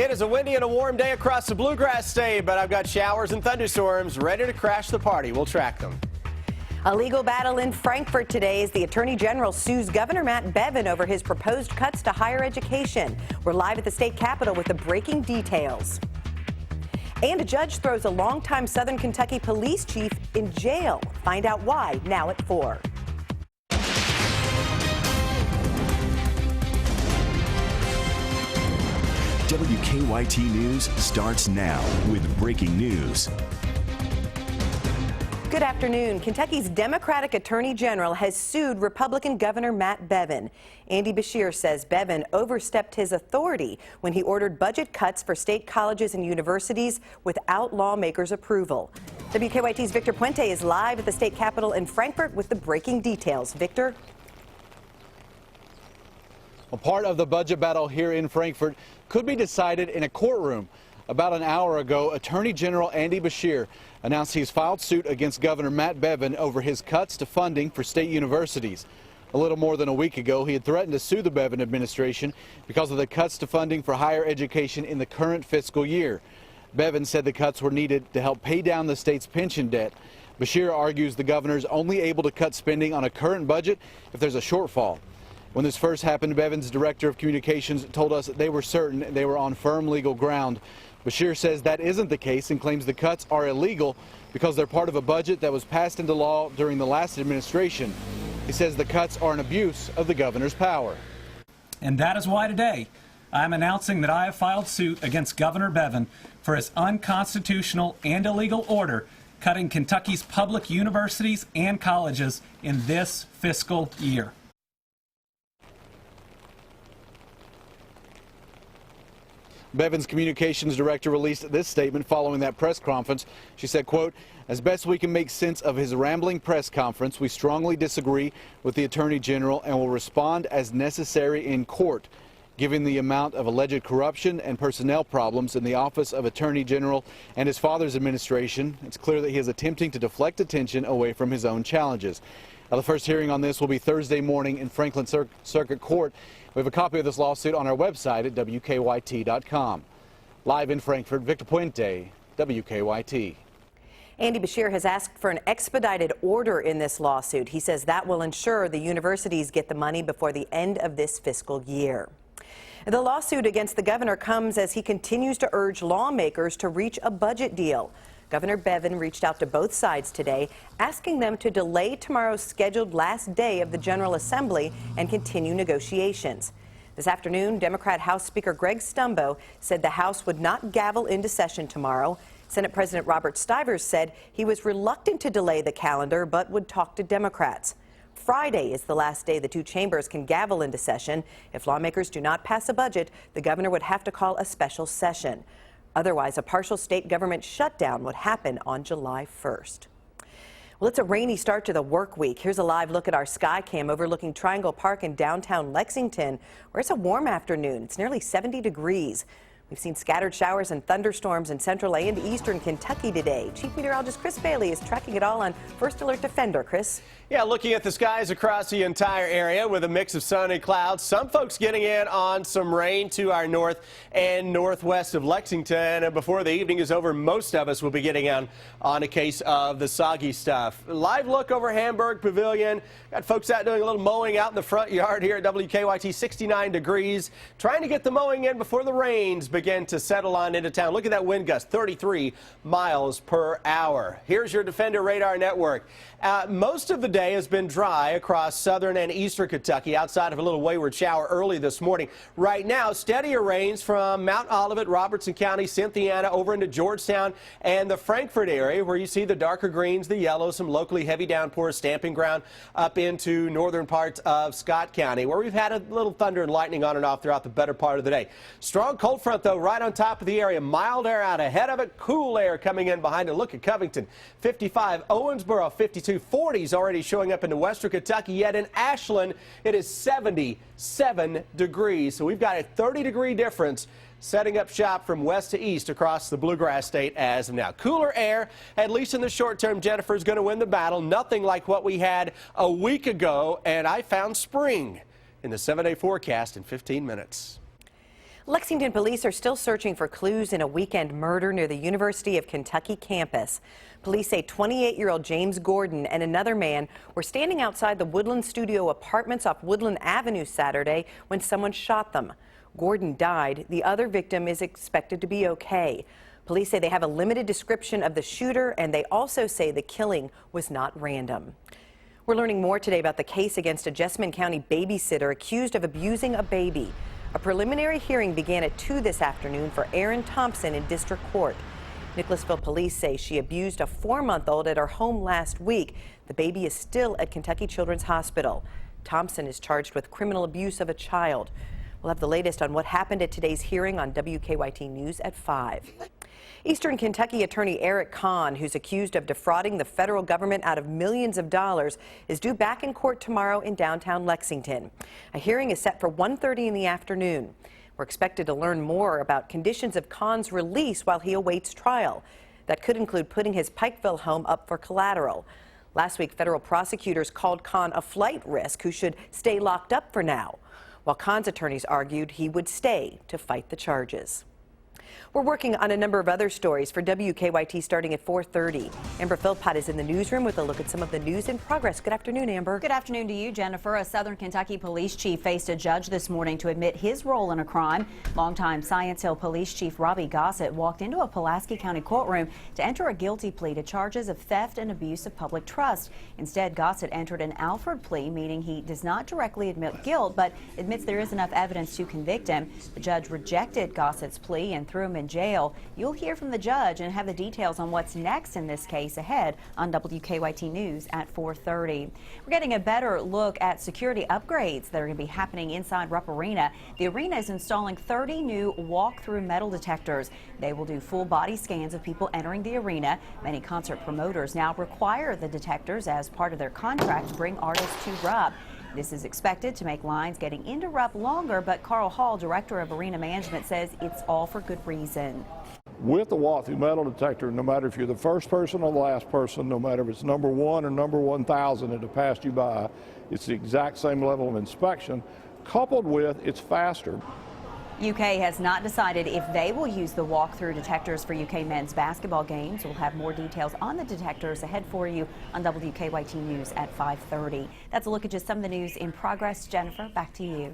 It is a windy and a warm day across the Bluegrass State, but I've got showers and thunderstorms ready to crash the party. We'll track them. A legal battle in Frankfort today as the Attorney General sues Governor Bevin over his proposed cuts to higher education. We're live at the state capitol with the breaking details. And a judge throws a longtime Southern Kentucky police chief in jail. Find out why now at 4. WKYT News starts now with breaking news. Good afternoon. Kentucky's Democratic Attorney General has sued Republican Governor Bevin. Andy Beshear says Bevin overstepped his authority when he ordered budget cuts for state colleges and universities without lawmakers' approval. WKYT's Victor Puente is live at the state capitol in Frankfort with the breaking details. Victor? A part of the budget battle here in Frankfort could be decided in a courtroom. About an hour ago, Attorney General Andy Beshear announced he's filed suit against Governor Bevin over his cuts to funding for state universities. A little more than a week ago, he had threatened to sue the Bevin administration because of the cuts to funding for higher education in the current fiscal year. Bevin said the cuts were needed to help pay down the state's pension debt. Beshear argues the governor is only able to cut spending on a current budget if there's a shortfall. When this first happened, Bevin's director of communications told us that they were certain they were on firm legal ground. Beshear says that isn't the case and claims the cuts are illegal because they're part of a budget that was passed into law during the last administration. He says the cuts are an abuse of the governor's power. And that is why today I'm announcing that I have filed suit against Governor Bevin for his unconstitutional and illegal order cutting Kentucky's public universities and colleges in this fiscal year. Bevin's communications director released this statement following that press conference. She said, quote, "As best we can make sense of his rambling press conference, we strongly disagree with the Attorney General and will respond as necessary in court. Given the amount of alleged corruption and personnel problems in the office of Attorney General and his father's administration, it's clear that he is attempting to deflect attention away from his own challenges." Now, the first hearing on this will be Thursday morning in Franklin Circuit Court. We have a copy of this lawsuit on our website at WKYT.com. Live in Frankfort, Victor Puente, WKYT. Andy Beshear has asked for an expedited order in this lawsuit. He says that will ensure the universities get the money before the end of this fiscal year. The lawsuit against the governor comes as he continues to urge lawmakers to reach a budget deal. Governor Bevin reached out to both sides today, asking them to delay tomorrow's scheduled last day of the General Assembly and continue negotiations. This afternoon, Democrat House Speaker Greg Stumbo said the House would not gavel into session tomorrow. Senate President Robert Stivers said he was reluctant to delay the calendar but would talk to Democrats. Friday is the last day the two chambers can gavel into session. If lawmakers do not pass a budget, the governor would have to call a special session. Otherwise, a partial state government shutdown would happen on July 1st. Well, it's a rainy start to the work week. Here's a live look at our sky cam overlooking Triangle Park in downtown Lexington, where it's a warm afternoon. It's nearly 70 degrees. We've seen scattered showers and thunderstorms in central and eastern Kentucky today. Chief Meteorologist Chris Bailey is tracking it all on First Alert Defender. Chris? Yeah, looking at the skies across the entire area with a mix of sun and clouds. Some folks getting in on some rain to our north and northwest of Lexington. And before the evening is over, most of us will be getting on a case of the soggy stuff. Live look over Hamburg Pavilion. Got folks out doing a little mowing out in the front yard here at WKYT, 69 degrees. Trying to get the mowing in before the rains begin to settle on into town. Look at that wind gust, 33 miles per hour. Here's your Defender Radar Network. Most of the day has been dry across southern and eastern Kentucky, outside of a little wayward shower early this morning. Right now, steadier rains from Mount Olivet, Robertson County, Cynthiana, over into Georgetown and the Frankfort area, where you see the darker greens, the yellows, some locally heavy downpours, stamping ground up into northern parts of Scott County, where we've had a little thunder and lightning on and off throughout the better part of the day. Strong cold front, though, right on top of the area. Mild air out ahead of it, cool air coming in behind it. Look at Covington, 55, Owensboro, 52, 40s already showing up into western Kentucky, yet in Ashland it is 77 degrees. So we've got a 30-degree difference setting up shop from west to east across the Bluegrass State as of now. Cooler air, at least in the short term. Jennifer's going to win the battle. Nothing like what we had a week ago, and I found spring in the 7-day forecast in 15 minutes. Lexington police are still searching for clues in a weekend murder near the University of Kentucky campus. Police say 28-year-old James Gordon and another man were standing outside the Woodland Studio Apartments off Woodland Avenue Saturday when someone shot them. Gordon died. The other victim is expected to be okay. Police say they have a limited description of the shooter, and they also say the killing was not random. We're learning more today about the case against a Jessamine County babysitter accused of abusing a baby. A preliminary hearing began at 2 this afternoon for Erin Thompson in district court. Nicholasville police say she abused a 4-month-old at her home last week. The baby is still at Kentucky Children's Hospital. Thompson is charged with criminal abuse of a child. We'll have the latest on what happened at today's hearing on WKYT News at 5. Eastern Kentucky attorney Eric Conn, who's accused of defrauding the federal government out of millions of dollars, is due back in court tomorrow in downtown Lexington. A hearing is set for 1:30 in the afternoon. We're expected to learn more about conditions of Conn's release while he awaits trial. That could include putting his Pikeville home up for collateral. Last week, federal prosecutors called Conn a flight risk who should stay locked up for now, while Conn's attorneys argued he would stay to fight the charges. We're working on a number of other stories for WKYT starting at 4:30. Amber Philpott is in the newsroom with a look at some of the news in progress. Good afternoon, Amber. Good afternoon to you, Jennifer. A Southern Kentucky police chief faced a judge this morning to admit his role in a crime. Longtime Science Hill Police Chief Robbie Gossett walked into a Pulaski County courtroom to enter a guilty plea to charges of theft and abuse of public trust. Instead, Gossett entered an Alford plea, meaning he does not directly admit guilt, but admits there is enough evidence to convict him. The judge rejected Gossett's plea and threw him in jail. You'll hear from the judge and have the details on what's next in this case ahead on WKYT News at 4:30. We're getting a better look at security upgrades that are going to be happening inside Rupp Arena. The arena is installing 30 new walk-through metal detectors. They will do full body scans of people entering the arena. Many concert promoters now require the detectors as part of their contract to bring artists to Rupp. This is expected to make lines getting into Rupp longer, but Carl Hall, director of arena management, says it's all for good reason. With the walk-through metal detector, no matter if you're the first person or the last person, no matter if it's number 1 or number 1,000 that have passed you by, it's the exact same level of inspection, coupled with it's faster. UK has not decided if they will use the walk-through detectors for UK men's basketball games. We'll have more details on the detectors ahead for you on WKYT News at 5:30. That's a look at just some of the news in progress. Jennifer, back to you.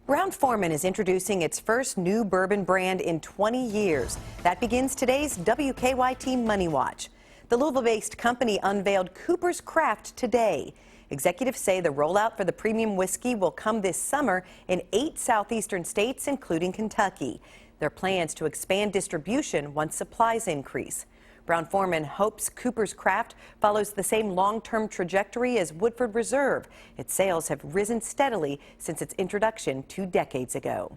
Brown-Forman is introducing its first new bourbon brand in 20 years. That begins today's WKYT Money Watch. The Louisville-based company unveiled Cooper's Craft today. Executives say the rollout for the premium whiskey will come this summer in 8 southeastern states, including Kentucky. There are plans to expand distribution once supplies increase. Brown-Forman hopes Cooper's Craft follows the same long-term trajectory as Woodford Reserve. Its sales have risen steadily since its introduction 2 decades ago.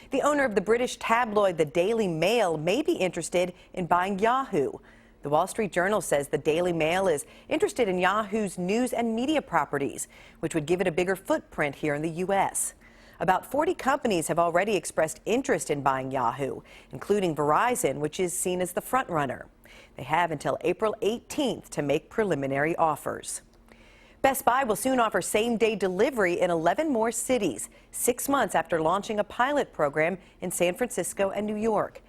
The owner of the British tabloid The Daily Mail may be interested in buying Yahoo. The Wall Street Journal says the Daily Mail is interested in Yahoo's news and media properties, which would give it a bigger footprint here in the U.S. About 40 companies have already expressed interest in buying Yahoo, including Verizon, which is seen as the front runner. They have until April 18th to make preliminary offers. Best Buy will soon offer same-day delivery in 11 more cities, 6 months after launching a pilot program in San Francisco and New York.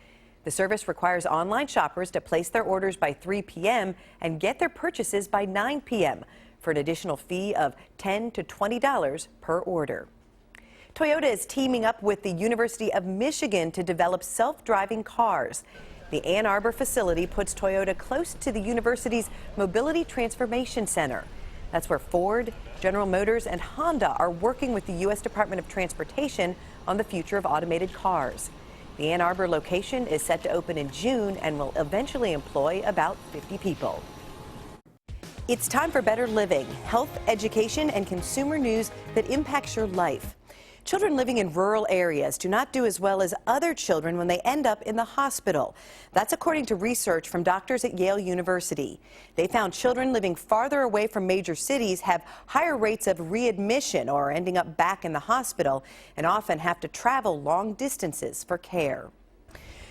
The service requires online shoppers to place their orders by 3 p.m. and get their purchases by 9 p.m. for an additional fee of $10 to $20 per order. Toyota is teaming up with the University of Michigan to develop self-driving cars. The Ann Arbor facility puts Toyota close to the university's Mobility Transformation Center. That's where Ford, General Motors, and Honda are working with the U.S. Department of Transportation on the future of automated cars. The Ann Arbor location is set to open in June and will eventually employ about 50 people. It's time for better living, health, education, and consumer news that impacts your life. Children living in rural areas do not do as well as other children when they end up in the hospital. That's according to research from doctors at Yale University. They found children living farther away from major cities have higher rates of readmission or ending up back in the hospital and often have to travel long distances for care.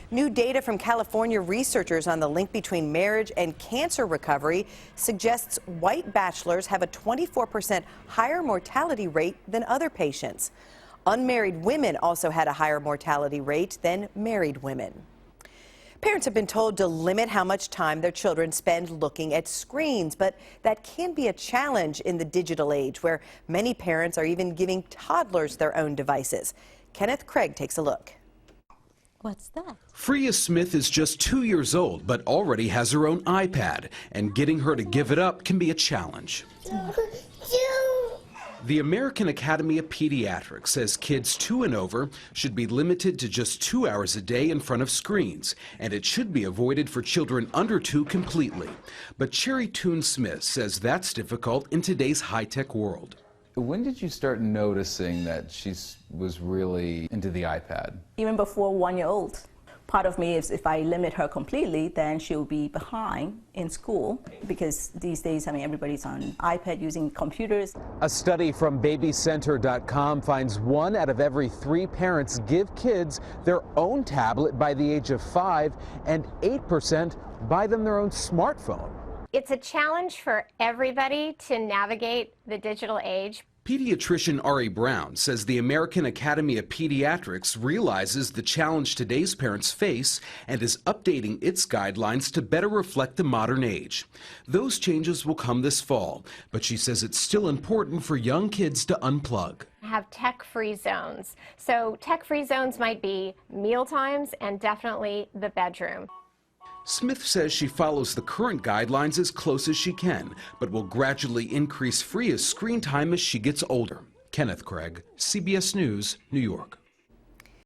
New data from California researchers on the link between marriage and cancer recovery suggests white bachelors have a 24% higher mortality rate than other patients. Unmarried women also had a higher mortality rate than married women. Parents have been told to limit how much time their children spend looking at screens, but that can be a challenge in the digital age where many parents are even giving toddlers their own devices. Kenneth Craig takes a look. What's that? Freya Smith is just 2 years old, but already has her own iPad, and getting her to give it up can be a challenge. The American Academy of Pediatrics says kids 2 and over should be limited to just 2 hours a day in front of screens, and it should be avoided for children under 2 completely. But Cherry Toon Smith says that's difficult in today's high-tech world. When did you start noticing that she was really into the iPad? Even before 1 year old. Part of me is if I limit her completely, then she'll be behind in school because these days, everybody's on iPad using computers. A study from Babysitter.com finds 1 out of every 3 parents give kids their own tablet by the age of 5, and 8% buy them their own smartphone. It's a challenge for everybody to navigate the digital age. Pediatrician Ari Brown says the American Academy of Pediatrics realizes the challenge today's parents face and is updating its guidelines to better reflect the modern age. Those changes will come this fall, but she says it's still important for young kids to unplug. Have tech-free zones. So tech-free zones might be meal times and definitely the bedroom. Smith says she follows the current guidelines as close as she can, but will gradually increase Freya's screen time as she gets older. Kenneth Craig, CBS News, New York.